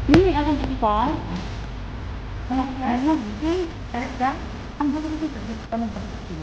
Ini akan dibuka. Ano? Talaga? Ang gulo dito, dito ka ng pagkakin.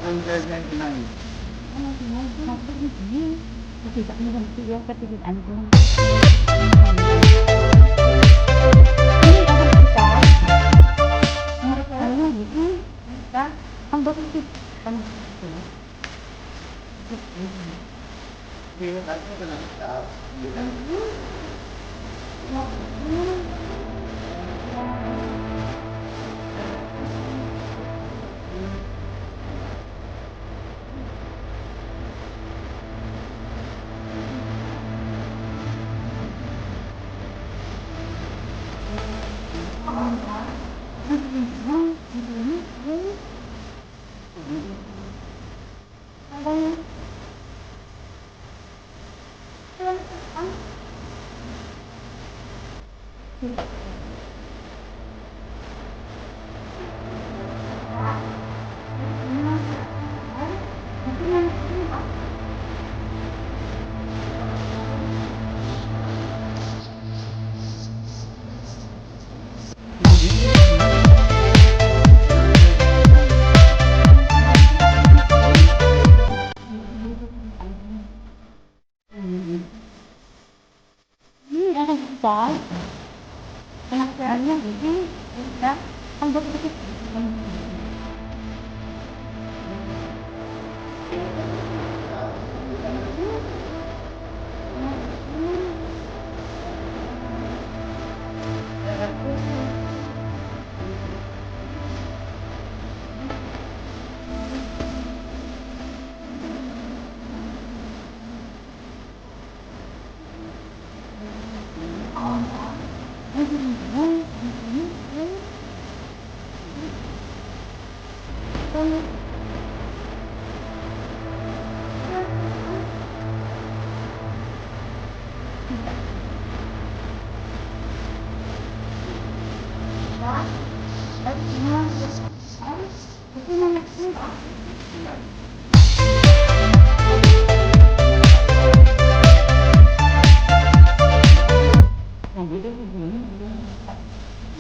Under 99. Kasi sa kanila siya katigilan ko. Ang bakit ano ito? Hindi mo tayo ito ng staff. Sal? Kailangan niya, hindi. Ang bakit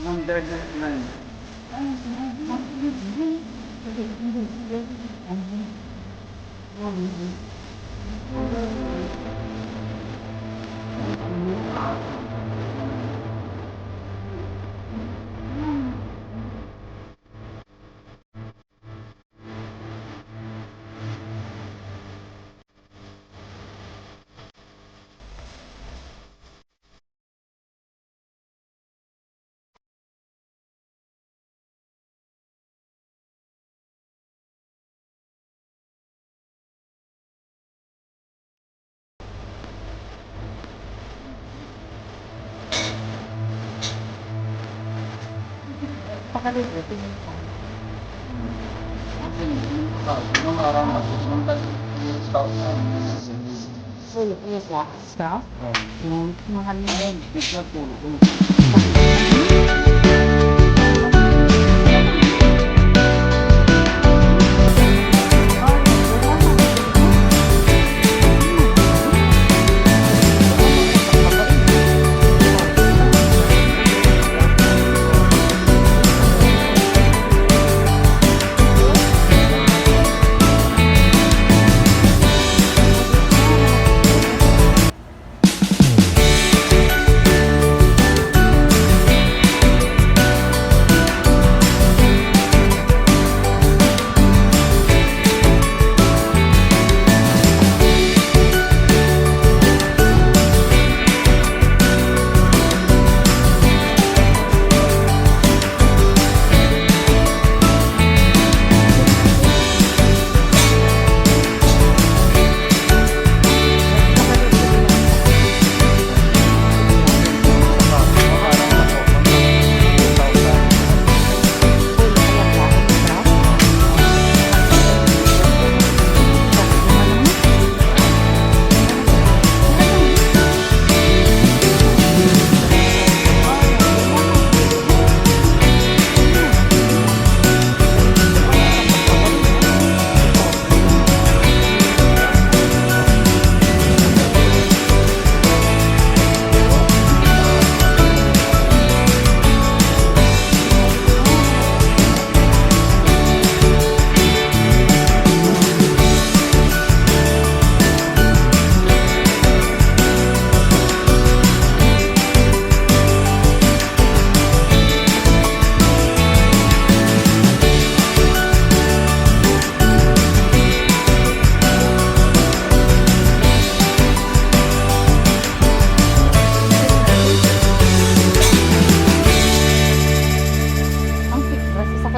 Under 99. Pakalibre, tingin ka. Nung araw na po, nung scout na. Iya ka? Staff? Yung mahal mo yun. Nagtulog.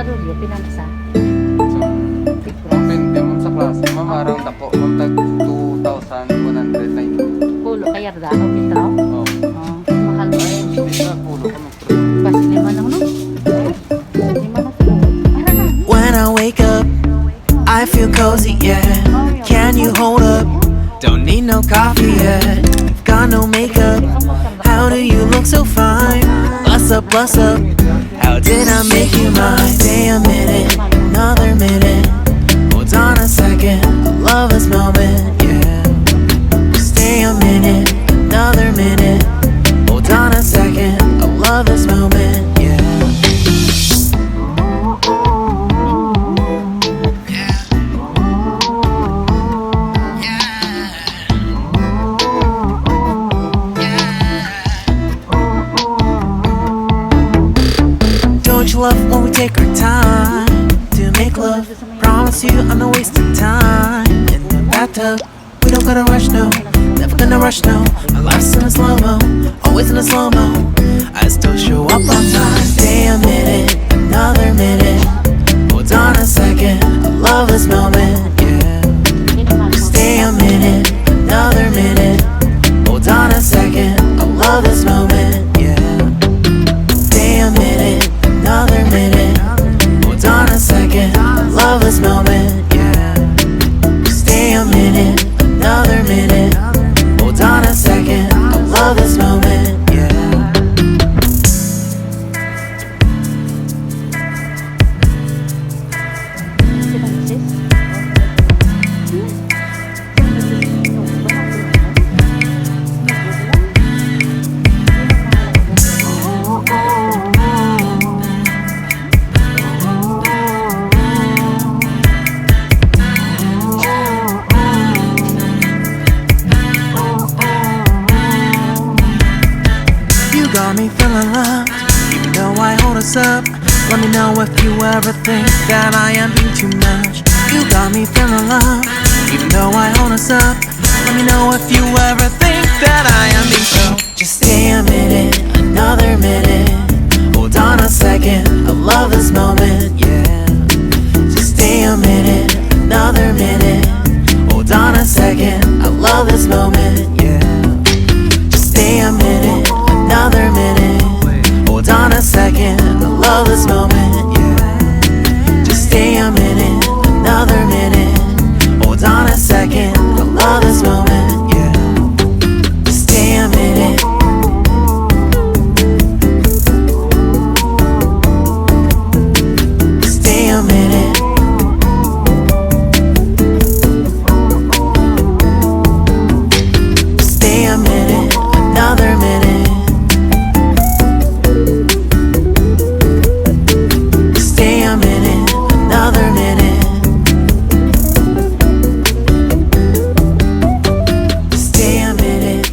Rulyo, pinamsa. So, depende mo sa klase. Ma'am, arang dako. Ma'am, tag 2,190. Pulo, kaya da, o bitaw. Oh. Mahal mo eh. Hindi na, pulo ko mag-trip. Bas, lima lang, no? Lima na siguro. When I wake up, I feel cozy, yeah. Can you hold up? Don't need no coffee yet. Got no makeup. How do you look so fine? Bust up, bust up. How did I make you mine? Stay a minute, another minute. Hold on a second, I love this moment, yeah. Stay a minute, another minute. Hold on a second, I love this moment, yeah. Don't you love when we take our time to make love? Promise you I'm not wasting time in the bathtub. We don't gotta rush, no. Never gonna rush, no. My life's in a slow-mo, always in a slow-mo. I still show up on time. Stay a minute, another minute. Hold on a second, I love this moment, yeah. Stay a minute, another minute. Hold on a second, I love this moment, yeah. Stay a minute, another minute. Hold on a second, I love this moment, yeah. Stay a minute, another minute. Hold on a second, I love this moment, yeah. You got me feeling loved, even though I hold us up. Let me know if you ever think that I am being too much. You got me feeling loved, even though I hold us up. Let me know if you ever think that I am being so. Just stay a minute, another minute. Hold on a second, I love this moment, yeah. Just stay a minute, another minute. Hold on a second, I love this moment, yeah. Just stay a minute, another minute. Hold on a second, I love this moment, yeah. Just stay a minute, another minute. Hold on a second, I love this moment, yeah. Just stay a minute. Stay a minute. Stay a minute, another minute. Stay a minute, another minute. Stay a minute.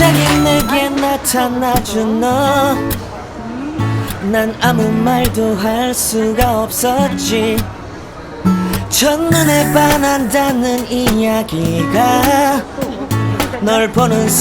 갑자기 내게 나타나준 너, 난 아무 말도 할 수가 없었지. 첫눈에 반한다는 이야기가 널 보는 순간